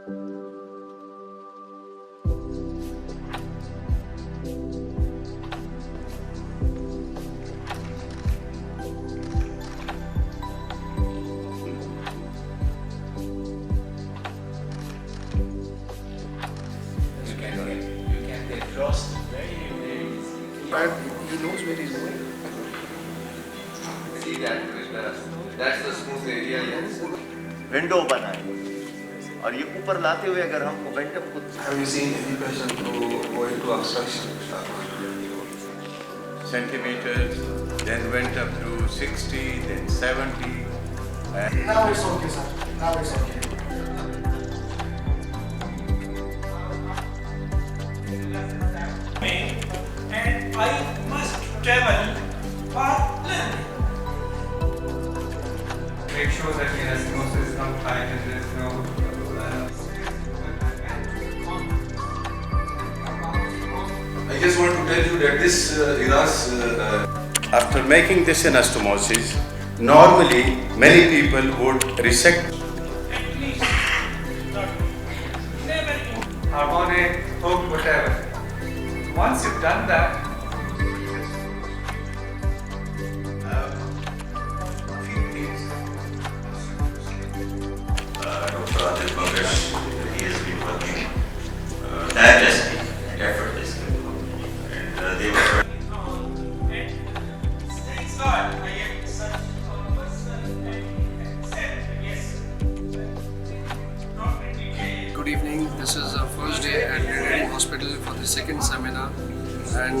But he knows where he's going. See that's the smooth area. Window बनाए और ये ऊपर लाते हुए अगर हमको वेंटम को Have you seen any patient who go into obstruction? Centimeters, then went up to 60, then 70. Now it's okay, sir. Now it's okay. And I must travel for learning. Make sure that the anastomosis is not tight and there is no I just want to tell you that this Iras After making this anastomosis, normally many people would resect. At least not never harmonic, hook, whatever. Once you've done that, Dr. Aatif Inam Shami, he has been working tirelessly and effortlessly, and they were Thanks God, I am such a person and accept, yes. Not really. Good evening. This is our first day at Bariatric Hospital for the second seminar, and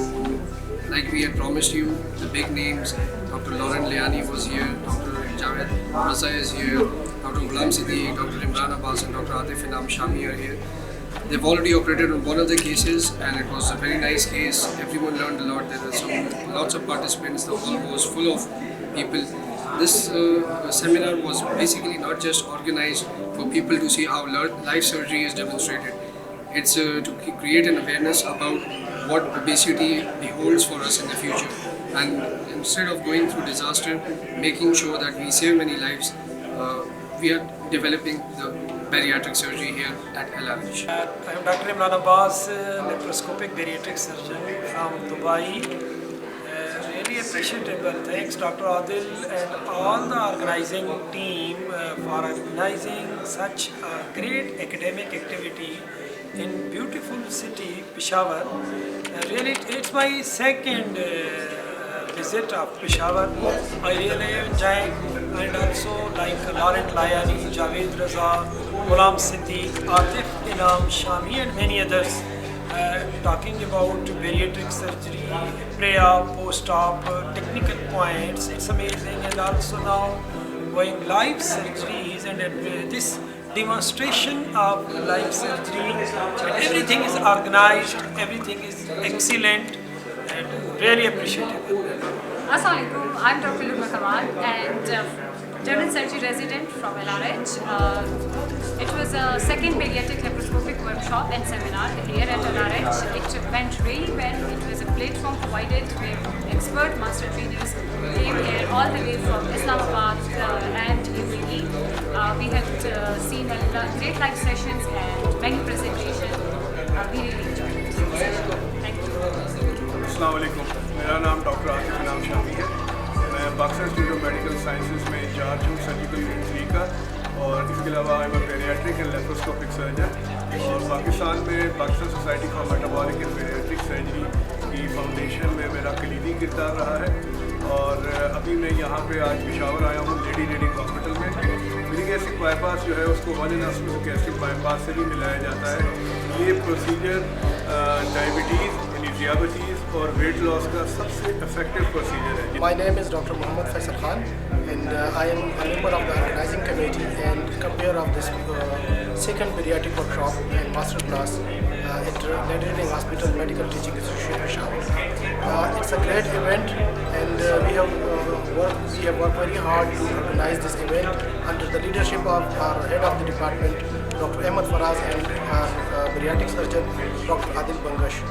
like we had promised you, the big names, Dr. Laurent Layani was here, Dr. Javed Ahmed Raza is here, Dr. Ghulam Siddique, Dr. Imran Abbas and Dr. Aatif Inam Shami are here. They've already operated on one of the cases and it was a very nice case. Everyone learned a lot. There were lots of participants. The hall was full of people. This seminar was basically not just organized for people to see how life surgery is demonstrated. It's to create an awareness about what obesity beholds for us in the future. And instead of going through disaster, making sure that we save many lives, we are developing the bariatric surgery here at LRH. I am Dr. Imran Abbas, Laparoscopic Bariatric Surgeon from Dubai. Really appreciable. Thanks Dr. Adil and all the organizing team for organizing such a great academic activity in beautiful city Peshawar. Really, it's my second visit of Peshawar. I really enjoy and also like Laurent Layani, Javed Raza, Ghulam Siddique, Aatif Inam Shami and many others talking about bariatric surgery, pre-op, post-op, technical points. It's amazing, and also now going live surgeries and this demonstration of live surgery. Everything is organized, everything is excellent and really appreciable. Assalamualaikum, I'm Dr. Kamal and general surgery resident from LRH. It was a second bariatric laparoscopic workshop and seminar here at LRH. It went really well. It was a platform provided where expert master trainers came here all the way from Islamabad and UAE. We have seen great live sessions and many presentations. We really enjoyed it. Thank you. अस्सलामुअलैकुम, मेरा नाम doctor Atif इनाम शामी है। मैं Pakistan institute of medical sciences में in charge हूँ surgical unit का, और इसके अलावा I am bariatric and laparoscopic surgeon. और पाकिस्तान में Pakistan society for metabolic and bariatric surgery की फाउंडेशन में मेरा कलीदी किरदार रहा है। और अभी मैं यहाँ पे आज पेशावर आया हूँ लेडी हॉस्पिटल में। मिनी-गैस्ट्रिक बाईपास जो है उसको गैस्ट्रिक बाईपास से भी मिलाया जाता है। ये प्रोसीजर डायबिटीज़, diabetes और weight loss का सबसे effective procedure है। My name is Dr. Mohammad Faisal Khan and I am a member of the organizing committee and compare of this second bariatric workshop and masterclass at Laparoscopic Hospital Medical Teaching Association Peshawar. It's a great event and we have worked very hard to organize this event under the leadership of our head of the department, Dr. Ahmed Faraz, and our bariatric surgeon, Dr. Adil Bangash.